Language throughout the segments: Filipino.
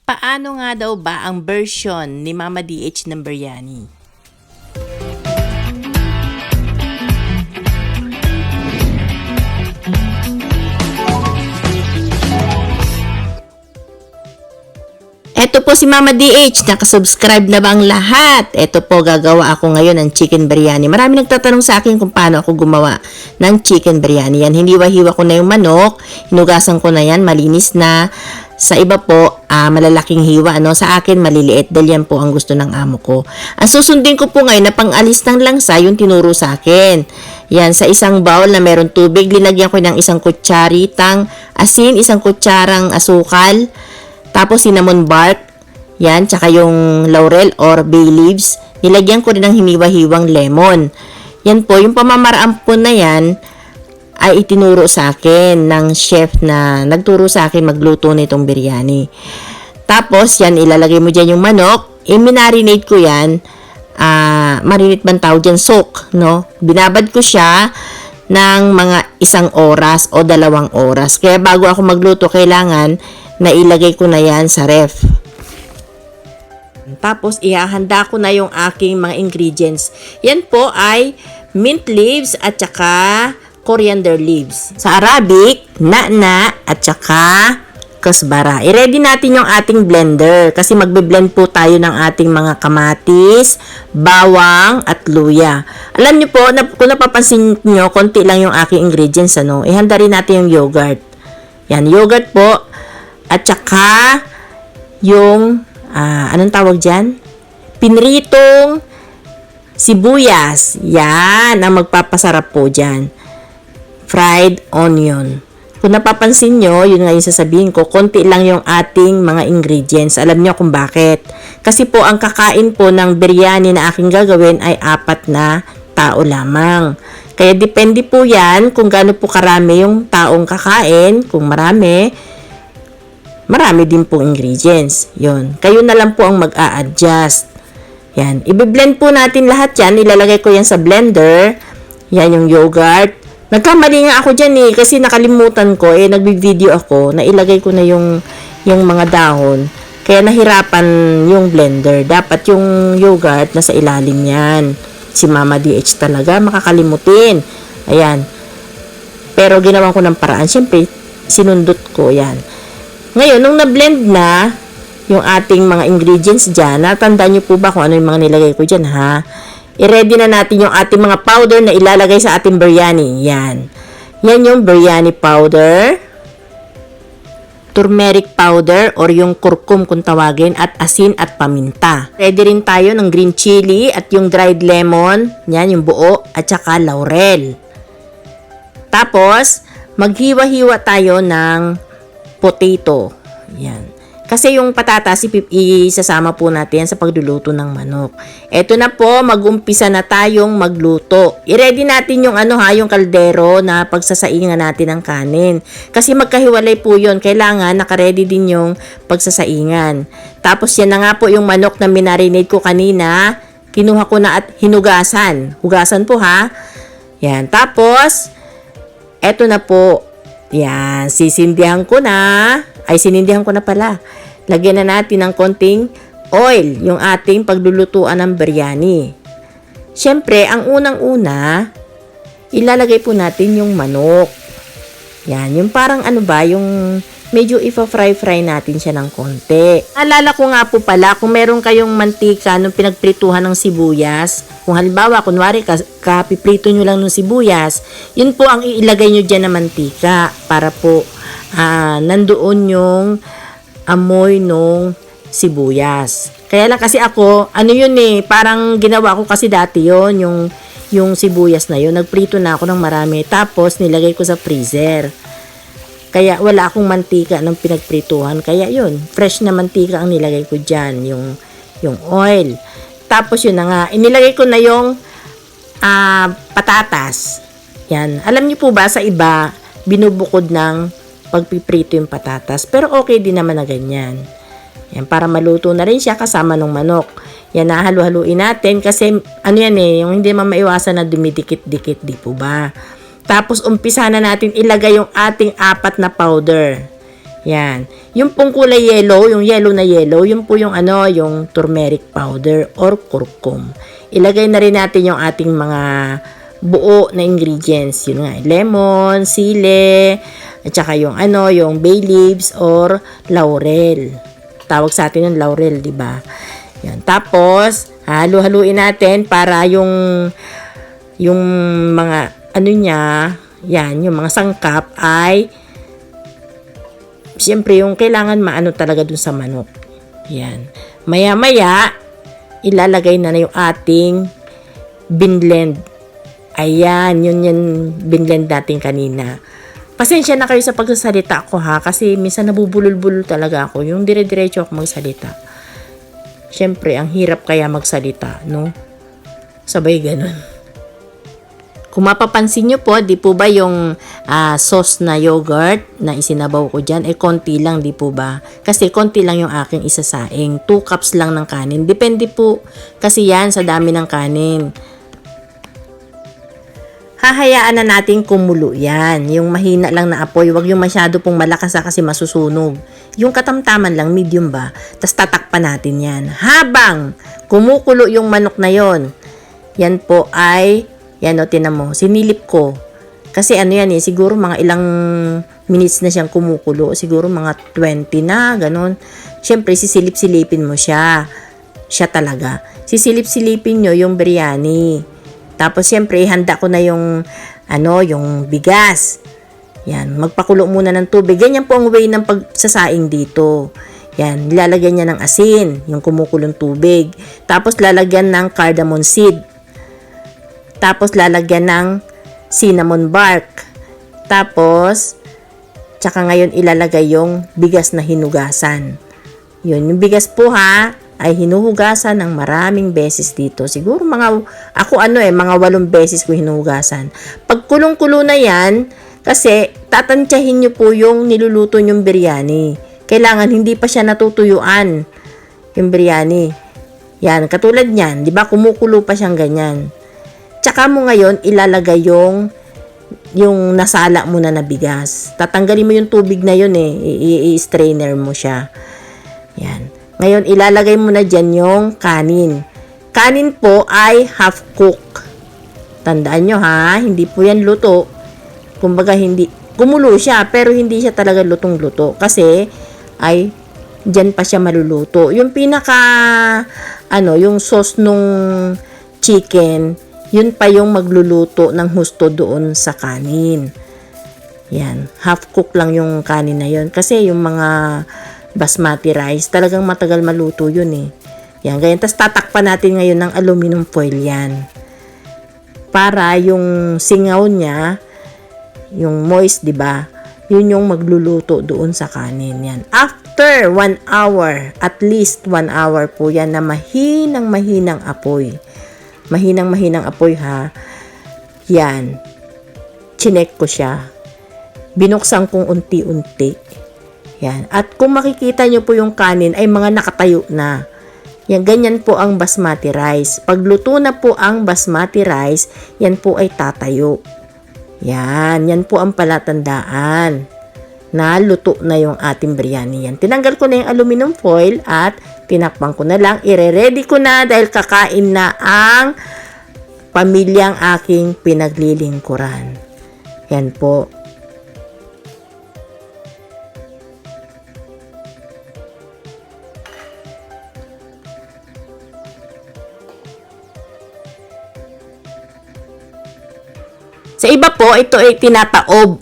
Paano nga daw ba ang version ni Mama DH ng biryani? Eto po si Mama DH, nakasubscribe na ba ang lahat? Eto po, gagawa ako ngayon ng chicken biryani. Marami nagtatanong sa akin kung paano ako gumawa ng chicken biryani. Yan, hiniwa-hiwa ko na yung manok, hinugasan ko na yan, malinis na. Sa iba po, malalaking hiwa, no? Sa akin, maliliit, dahil yan po ang gusto ng amo ko. Ang susundin ko po ngayon na pang-alis ng langsa, yung tinuro sa akin. Yan, sa isang bowl na meron tubig, linagyan ko ng isang kutsaritang asin, isang kutsarang asukal, tapos cinnamon bark, yan, tsaka yung laurel or bay leaves. Nilagyan ko rin ng hiniwa-hiwang lemon. Yan po, yung pamamaraan po na yan, ay itinuro sa akin ng chef na nagturo sa akin magluto nitong biryani. Tapos, yan, ilalagay mo dyan yung manok. I-marinate ko yan. Marinate bang tawag dyan? Soak, no? Binabad ko siya ng mga 1 oras o 2 oras. Kaya bago ako magluto, kailangan na ilagay ko na yan sa ref. Tapos, ihahanda ko na yung aking mga ingredients. Yan po ay mint leaves at saka coriander leaves. Sa Arabic, na'na at saka kasbara. I-ready natin yung ating blender kasi magbe-blend po tayo ng ating mga kamatis, bawang at luya. Alam niyo po, kung napapansin niyo, konti lang yung aking ingredients, ano? Ihanda rin natin yung yogurt. Yan, yogurt po. At saka yung anong tawag dyan? Pinritong sibuyas. Yan ang magpapasarap po dyan. Fried onion. Kung napapansin nyo, yun nga yung sasabihin ko, konti lang yung ating mga ingredients. Alam nyo kung bakit. Kasi po, ang kakain po ng biryani na aking gagawin ay 4 na tao lamang. Kaya depende po yan kung gaano po karami yung taong kakain. Kung marami din po ingredients. Yun. Kayo na lang po ang mag-a-adjust. Yan. I-blend po natin lahat yan. Ilalagay ko yan sa blender. Yan yung yogurt. Nagkamali nga ako dyan kasi nakalimutan ko nagbi-video ako na ilagay ko na yung mga dahon. Kaya nahirapan yung blender. Dapat yung yogurt nasa ilalim yan. Si Mama DH talaga makakalimutin. Ayan. Pero ginawan ko ng paraan. Siyempre, sinundot ko yan. Ngayon, nung na-blend na yung ating mga ingredients dyan, natandaan nyo po ba kung ano yung mga nilagay ko dyan, ha? I-ready na natin yung ating mga powder na ilalagay sa ating biryani. Yan. Yan yung biryani powder, turmeric powder or yung kurkum kung tawagin, at asin at paminta. Ready rin tayo ng green chili at yung dried lemon. Yan, yung buo, at saka laurel. Tapos, maghiwa-hiwa tayo ng potato. Yan. Kasi yung patatas, isasama po natin sa pagluluto ng manok. Eto na po, mag-umpisa na tayong magluto. I-ready natin yung yung kaldero na pagsasaingan natin ng kanin. Kasi magkahiwalay po yun. Kailangan nakaready din yung pagsasaingan. Tapos yan na nga po yung manok na minarinate ko kanina. Kinuha ko na at hinugasan. Hugasan po, ha. Yan. Tapos, eto na po. Yan. Sisindihan ko na. Sinindihan ko na pala. Lagyan na natin ng konting oil, yung ating paglulutuan ng biryani. Siyempre, ang unang-una, ilalagay po natin yung manok. Yan, yung parang yung medyo ipa-fry natin siya ng konti. Alala ko nga po pala, kung meron kayong mantika nung pinagprituhan ng sibuyas, kung halimbawa, kunwari, kapiprito nyo lang ng sibuyas, yun po ang iilagay nyo dyan na mantika para po nandoon yung amoy nung sibuyas. Kaya lang kasi ako, parang ginawa ko kasi dati yon yung sibuyas na yun. Nagprito na ako ng marami. Tapos, nilagay ko sa freezer. Kaya wala akong mantika ng pinagprituhan. Kaya yun, fresh na mantika ang nilagay ko dyan. Yung oil. Tapos yun na nga, inilagay ko na yung patatas. Yan. Alam niyo po ba, sa iba, binubukod ng pagpiprito yung patatas. Pero okay din naman na ganyan. Yan, para maluto na rin siya kasama ng manok. Yan, nahalu-haluin natin kasi yung hindi man maiwasan na dumidikit-dikit, di po ba? Tapos umpisa na natin ilagay yung ating 4 na powder. Yan. Yung pong kulay yellow, yung yellow na yellow, yun po yung yung turmeric powder or curcum. Ilagay na rin natin yung ating mga buo na ingredients. Yun nga, lemon, sile, at saka yung yung bay leaves or laurel. Tawag sa atin yung laurel, di ba? Yan. Tapos, halu-haluin natin para yung mga niya, yan, yung mga sangkap ay siyempre yung kailangan maano talaga dun sa manok. Yan. Maya-maya, ilalagay na yung ating binblend. Ayan, yun binblend natin kanina. Pasensya na kayo sa pagsasalita ko ha, kasi minsan nabubulol-bulol talaga ako. Yung dire-diretso ako magsalita. Siyempre, ang hirap kaya magsalita, no? Sabay ganun. Kung mapapansin nyo po, di po ba yung sauce na yogurt na isinabaw ko dyan, konti lang, di po ba? Kasi konti lang yung aking isasaing. 2 cups lang ng kanin. Depende po kasi yan sa dami ng kanin. Hahayaan na natin kumulo yan. Yung mahina lang na apoy, wag yung masyado pong malakas kasi masusunog. Yung katamtaman lang, medium ba? Tapos tatakpan natin yan. Habang kumukulo yung manok na yon, yan po ay yan o, tinan mo, sinilip ko. Kasi yan siguro mga ilang minutes na siyang kumukulo. Siguro mga 20 na, ganun. Siyempre, sisilip-silipin mo siya. Siya talaga. Sisilip-silipin nyo yung biryani. Tapos, siyempre, handa ko na yung bigas. Yan, magpakulo muna ng tubig. Ganyan po ang way ng pagsasaing dito. Yan, lalagyan niya ng asin, yung kumukulong tubig. Tapos, lalagyan ng cardamom seed. Tapos, lalagyan ng cinnamon bark. Tapos, tsaka ngayon ilalagay yung bigas na hinugasan. Yun, yung bigas po ay hinuhugasan ng maraming beses dito. Siguro mga 8 beses ko hinuhugasan. Pag kulong-kulo na yan, kasi tatantyahin nyo po yung niluluto nyong biryani. Kailangan hindi pa siya natutuyuan yung biryani. Yan, katulad niyan, di ba kumukulo pa siyang ganyan. Tsaka mo ngayon ilalagay yung nasala mo na bigas. Tatanggalin mo yung tubig na yun i-strainer mo siya. Yan. Ngayon ilalagay mo na dyan yung kanin. Kanin po ay half cook. Tandaan nyo hindi po yan luto. Kumbaga hindi, kumulo siya pero hindi siya talaga lutong-luto. Kasi ay dyan pa siya maluluto. Yung yung sauce nung chicken, yun pa yung magluluto ng husto doon sa kanin. Yan. Half cook lang yung kanin na yun. Kasi yung mga basmati rice, talagang matagal maluto yun Yan. Ganyan. Tapos tatakpan natin ngayon ng aluminum foil yan. Para yung singaw niya, yung moist, di ba? Yun yung magluluto doon sa kanin. Yan. After 1 hour, at least 1 hour po yan na mahinang apoy. Mahinang apoy Yan. Chinek ko siya. Binuksan kong unti-unti. Yan. At kung makikita nyo po yung kanin ay mga nakatayo na. Yan, ganyan po ang basmati rice. Pag luto na po ang basmati rice, yan po ay tatayo. Yan po ang palatandaan na luto na yung ating biryani yan. Tinanggal ko na yung aluminum foil at tinakpan ko na lang. Ire-ready ko na dahil kakain na ang pamilyang aking pinaglilingkuran. Yan po. Sa iba po, ito ay tinataob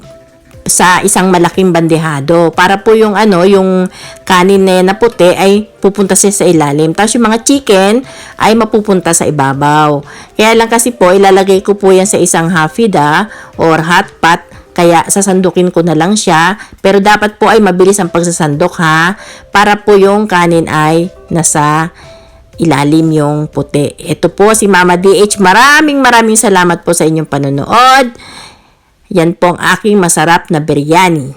sa isang malaking bandehado para po yung yung kanin na puti ay pupunta siya sa ilalim. Tapos yung mga chicken ay mapupunta sa ibabaw. Kaya lang kasi po, ilalagay ko po yan sa isang hafida or hot pot. Kaya sasandukin ko na lang siya. Pero dapat po ay mabilis ang pagsasandok para po yung kanin ay nasa ilalim yung puti. Ito po si Mama DH. Maraming salamat po sa inyong panonood. Yan po ang aking masarap na biryani.